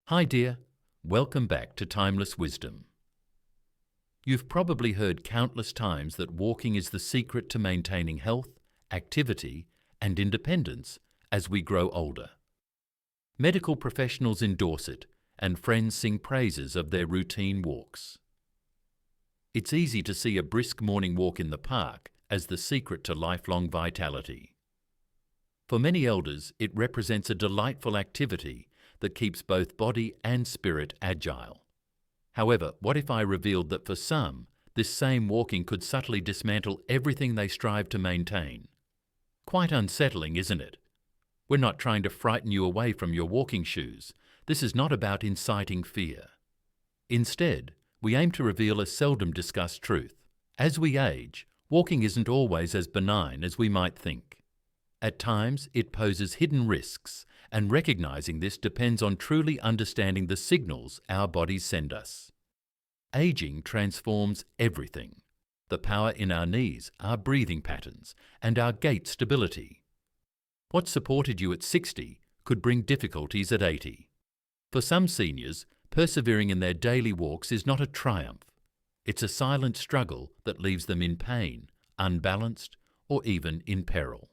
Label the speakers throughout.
Speaker 1: Hi dear, welcome back to Timeless Wisdom. You've probably heard countless times that walking is the secret to maintaining health, activity, and independence as we grow older. Medical professionals endorse it, and friends sing praises of their routine walks. It's easy to see a brisk morning walk in the park as the secret to lifelong vitality. For many elders, it represents a delightful activity that keeps both body and spirit agile. However, what if I revealed that for some, this same walking could subtly dismantle everything they strive to maintain? Quite unsettling, isn't it? We're not trying to frighten you away from your walking shoes. This is not about inciting fear. Instead, we aim to reveal a seldom discussed truth. As we age, walking isn't always as benign as we might think. At times, it poses hidden risks, and recognizing this depends on truly understanding the signals our bodies send us. Aging transforms everything: the power in our knees, our breathing patterns, and our gait stability. What supported you at 60 could bring difficulties at 80. For some seniors, persevering in their daily walks is not a triumph. It's a silent struggle that leaves them in pain, unbalanced, or even in peril.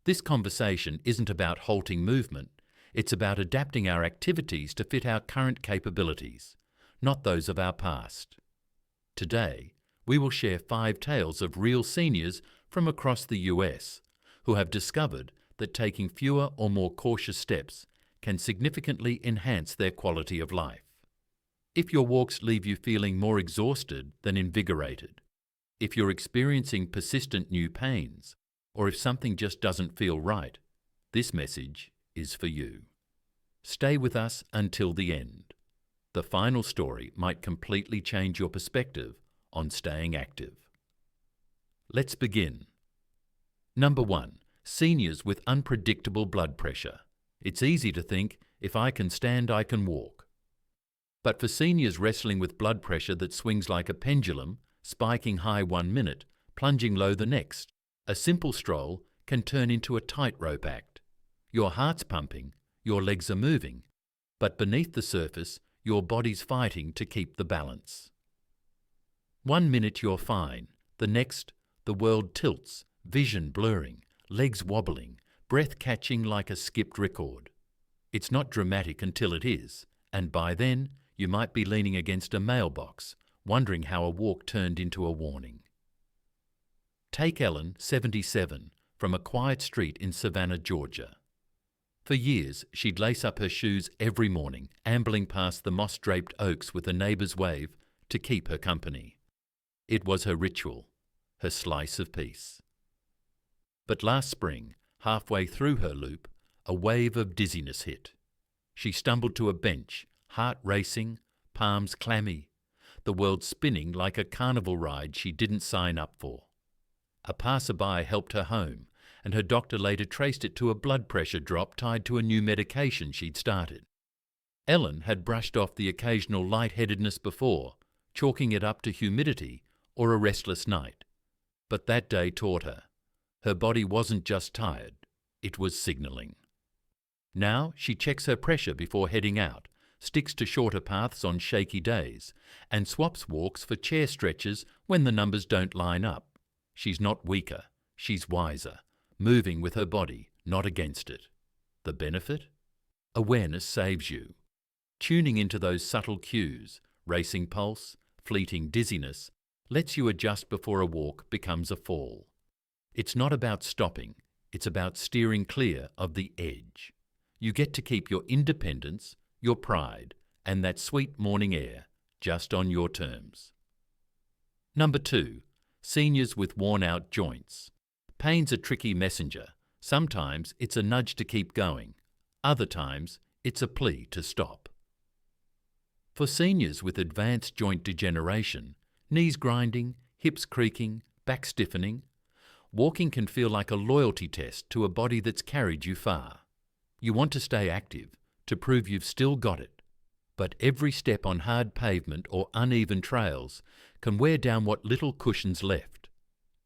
Speaker 1: This conversation isn't about halting movement, it's about adapting our activities to fit our current capabilities, not those of our past. Today, we will share 5 tales of real seniors from across the US who have discovered that taking fewer or more cautious steps can significantly enhance their quality of life. If your walks leave you feeling more exhausted than invigorated, if you're experiencing persistent new pains, or if something just doesn't feel right, this message is for you. Stay with us until the end. The final story might completely change your perspective on staying active. Let's begin. Number 1. Seniors with unpredictable blood pressure. It's easy to think, if I can stand, I can walk. But for seniors wrestling with blood pressure that swings like a pendulum, spiking high 1 minute, plunging low the next, a simple stroll can turn into a tightrope act. Your heart's pumping, your legs are moving, but beneath the surface, your body's fighting to keep the balance. 1 minute you're fine, the next, the world tilts, vision blurring, legs wobbling, breath catching like a skipped record. It's not dramatic until it is, and by then, you might be leaning against a mailbox, wondering how a walk turned into a warning. Take Ellen, 77, from a quiet street in Savannah, Georgia. For years, she'd lace up her shoes every morning, ambling past the moss-draped oaks with a neighbour's wave to keep her company. It was her ritual, her slice of peace. But last spring, halfway through her loop, a wave of dizziness hit. She stumbled to a bench, heart racing, palms clammy, the world spinning like a carnival ride she didn't sign up for. A passerby helped her home, and her doctor later traced it to a blood pressure drop tied to a new medication she'd started. Ellen had brushed off the occasional lightheadedness before, chalking it up to humidity or a restless night. But that day taught her. Her body wasn't just tired, it was signalling. Now she checks her pressure before heading out, sticks to shorter paths on shaky days, and swaps walks for chair stretches when the numbers don't line up. She's not weaker, she's wiser, moving with her body, not against it. The benefit? Awareness saves you. Tuning into those subtle cues, racing pulse, fleeting dizziness, lets you adjust before a walk becomes a fall. It's not about stopping, it's about steering clear of the edge. You get to keep your independence, your pride, and that sweet morning air, just on your terms. Number 2. Seniors with worn-out joints. Pain's a tricky messenger. Sometimes it's a nudge to keep going. Other times, it's a plea to stop. For seniors with advanced joint degeneration, knees grinding, hips creaking, back stiffening, walking can feel like a loyalty test to a body that's carried you far. You want to stay active, to prove you've still got it. But every step on hard pavement or uneven trails can wear down what little cushion's left.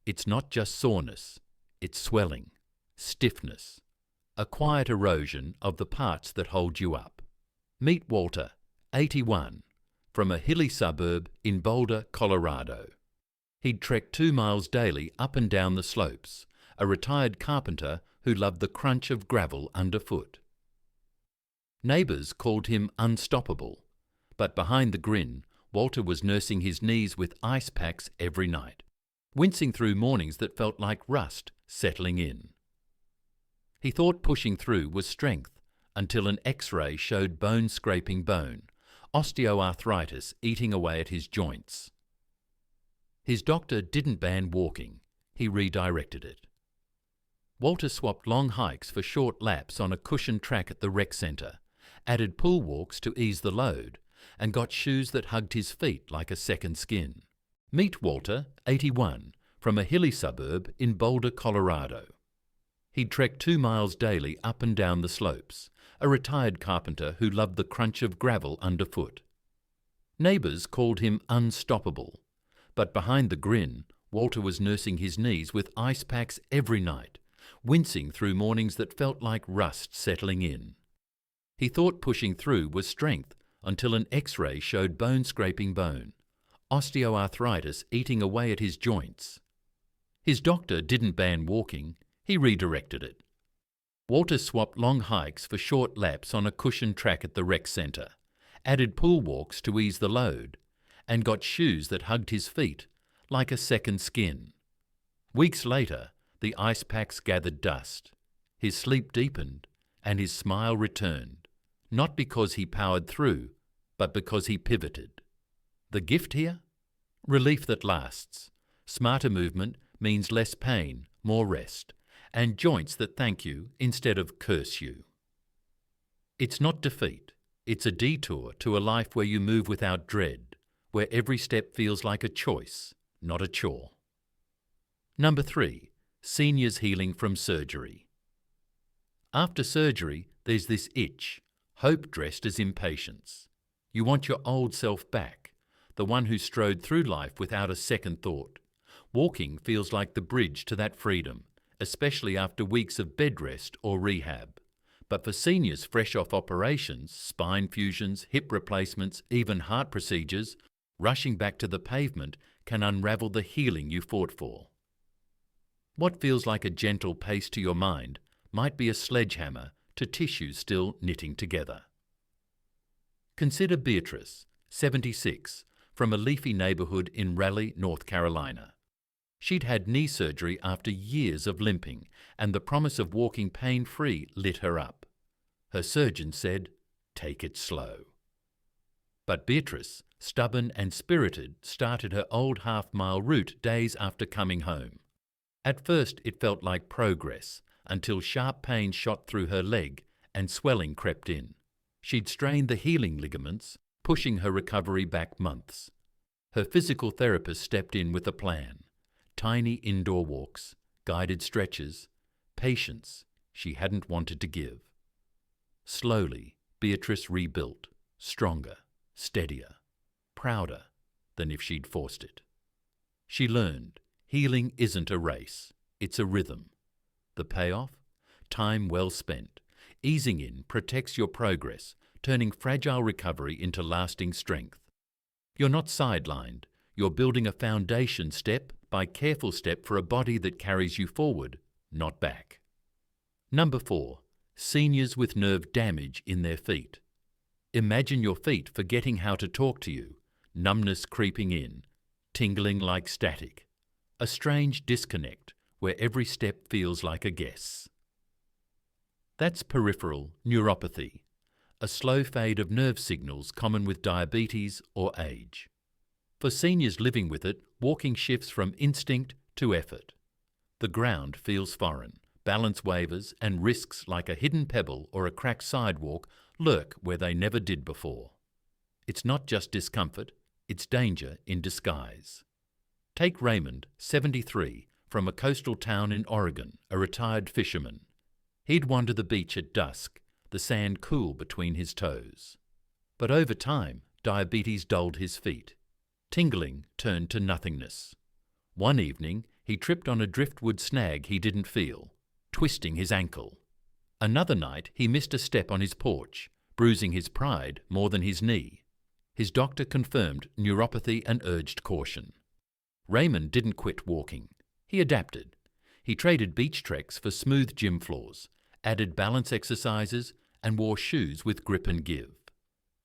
Speaker 1: It's not just soreness, it's swelling, stiffness, a quiet erosion of the parts that hold you up. Meet Walter, 81, from a hilly suburb in Boulder, Colorado. He'd trek 2 miles daily up and down the slopes, a retired carpenter who loved the crunch of gravel underfoot. Neighbours called him unstoppable, but behind the grin, Walter was nursing his knees with ice packs every night, wincing through mornings that felt like rust settling in. He thought pushing through was strength until an X-ray showed bone scraping bone, osteoarthritis eating away at his joints. His doctor didn't ban walking, he redirected it. Walter swapped long hikes for short laps on a cushioned track at the rec centre, added pool walks to ease the load, and got shoes that hugged his feet like a second skin. Meet Walter, 81, from a hilly suburb in Boulder, Colorado. He'd trek 2 miles daily up and down the slopes, a retired carpenter who loved the crunch of gravel underfoot. Neighbours called him unstoppable, but behind the grin, Walter was nursing his knees with ice packs every night, wincing through mornings that felt like rust settling in. He thought pushing through was strength until an X-ray showed bone scraping bone, osteoarthritis eating away at his joints. His doctor didn't ban walking, he redirected it. Walter swapped long hikes for short laps on a cushioned track at the rec centre, added pool walks to ease the load, and got shoes that hugged his feet like a second skin. Weeks later, the ice packs gathered dust. His sleep deepened and his smile returned, not because he powered through, but because he pivoted. The gift here? Relief that lasts. Smarter movement means less pain, more rest, and joints that thank you instead of curse you. It's not defeat. It's a detour to a life where you move without dread, where every step feels like a choice, not a chore. Number 3, seniors healing from surgery. After surgery, there's this itch, hope dressed as impatience. You want your old self back, the one who strode through life without a second thought. Walking feels like the bridge to that freedom, especially after weeks of bed rest or rehab. But for seniors fresh off operations, spine fusions, hip replacements, even heart procedures, rushing back to the pavement can unravel the healing you fought for. What feels like a gentle pace to your mind might be a sledgehammer to tissues still knitting together. Consider Beatrice, 76, from a leafy neighbourhood in Raleigh, North Carolina. She'd had knee surgery after years of limping, and the promise of walking pain-free lit her up. Her surgeon said, "Take it slow." But Beatrice, stubborn and spirited, started her old half-mile route days after coming home. At first it felt like progress, until sharp pain shot through her leg and swelling crept in. She'd strained the healing ligaments, pushing her recovery back months. Her physical therapist stepped in with a plan. Tiny indoor walks, guided stretches, patience she hadn't wanted to give. Slowly, Beatrice rebuilt, stronger, steadier, prouder than if she'd forced it. She learned healing isn't a race, it's a rhythm. The payoff? Time well spent. Easing in protects your progress, turning fragile recovery into lasting strength. You're not sidelined, you're building a foundation step by careful step for a body that carries you forward, not back. Number 4, seniors with nerve damage in their feet. Imagine your feet forgetting how to talk to you, numbness creeping in, tingling like static. A strange disconnect where every step feels like a guess. That's peripheral neuropathy, a slow fade of nerve signals common with diabetes or age. For seniors living with it, walking shifts from instinct to effort. The ground feels foreign, balance wavers, and risks like a hidden pebble or a cracked sidewalk lurk where they never did before. It's not just discomfort, it's danger in disguise. Take Raymond, 73, from a coastal town in Oregon, a retired fisherman. He'd wander the beach at dusk, the sand cool between his toes. But over time, diabetes dulled his feet. Tingling turned to nothingness. One evening, he tripped on a driftwood snag he didn't feel, twisting his ankle. Another night, he missed a step on his porch, bruising his pride more than his knee. His doctor confirmed neuropathy and urged caution. Raymond didn't quit walking. He adapted. He traded beach treks for smooth gym floors, added balance exercises, and wore shoes with grip and give.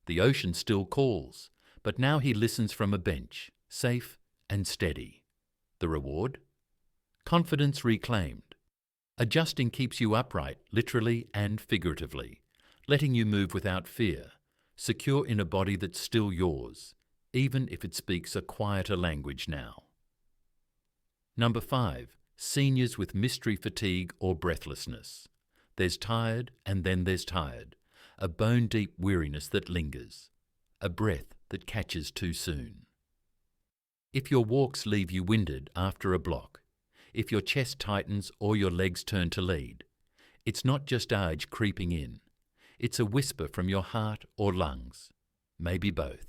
Speaker 1: The ocean still calls, but now he listens from a bench, safe and steady. The reward? Confidence reclaimed. Adjusting keeps you upright, literally and figuratively, letting you move without fear, secure in a body that's still yours, even if it speaks a quieter language now. Number 5. Seniors with mystery fatigue or breathlessness. There's tired and then there's tired, a bone-deep weariness that lingers, a breath that catches too soon. If your walks leave you winded after a block, if your chest tightens or your legs turn to lead, it's not just age creeping in. It's a whisper from your heart or lungs, maybe both.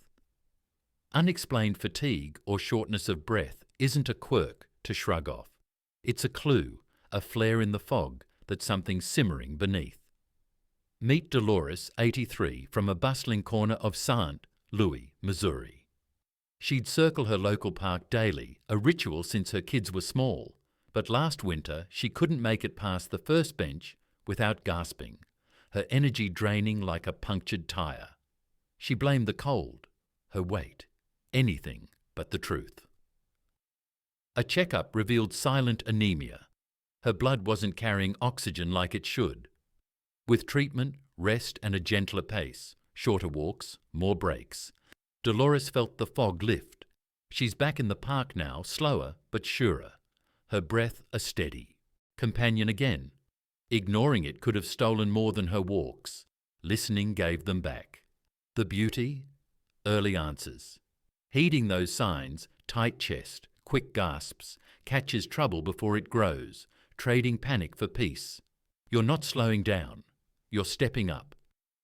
Speaker 1: Unexplained fatigue or shortness of breath isn't a quirk to shrug off. It's a clue, a flare in the fog that something's simmering beneath. Meet Dolores, 83, from a bustling corner of St. Louis, Missouri. She'd circle her local park daily, a ritual since her kids were small, but last winter she couldn't make it past the first bench without gasping, her energy draining like a punctured tire. She blamed the cold, her weight, anything but the truth. A checkup revealed silent anemia. Her blood wasn't carrying oxygen like it should. With treatment, rest and a gentler pace, shorter walks, more breaks, Dolores felt the fog lift. She's back in the park now, slower but surer. Her breath a steady. Companion again. Ignoring it could have stolen more than her walks. Listening gave them back. The beauty? Early answers. Heeding those signs, tight chest, quick gasps, catches trouble before it grows, trading panic for peace. You're not slowing down. You're stepping up.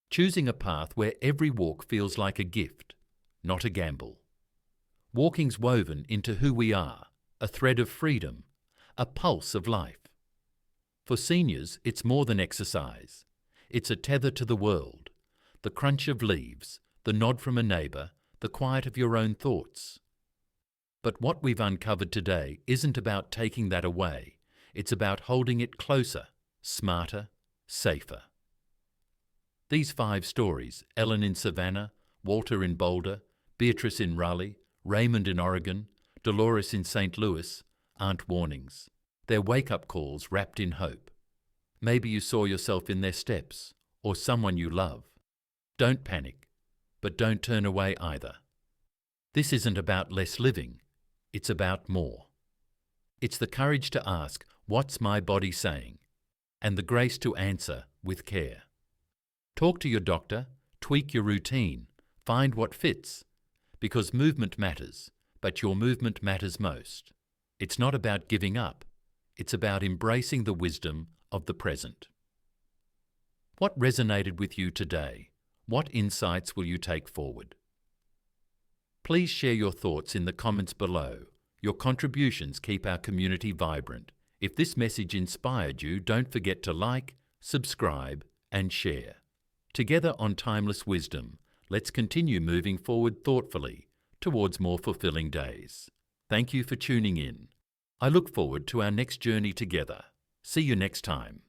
Speaker 1: Choosing a path where every walk feels like a gift, not a gamble. Walking's woven into who we are, a thread of freedom, a pulse of life. For seniors, it's more than exercise. It's a tether to the world, the crunch of leaves, the nod from a neighbour, the quiet of your own thoughts. But what we've uncovered today isn't about taking that away. It's about holding it closer, smarter, safer. These 5 stories, Ellen in Savannah, Walter in Boulder, Beatrice in Raleigh, Raymond in Oregon, Dolores in St. Louis, aren't warnings. They're wake-up calls wrapped in hope. Maybe you saw yourself in their steps, or someone you love. Don't panic, but don't turn away either. This isn't about less living. It's about more. It's the courage to ask, what's my body saying? And the grace to answer with care. Talk to your doctor, tweak your routine, find what fits. Because movement matters, but your movement matters most. It's not about giving up. It's about embracing the wisdom of the present. What resonated with you today? What insights will you take forward? Please share your thoughts in the comments below. Your contributions keep our community vibrant. If this message inspired you, don't forget to like, subscribe, and share. Together on Timeless Wisdom, let's continue moving forward thoughtfully towards more fulfilling days. Thank you for tuning in. I look forward to our next journey together. See you next time.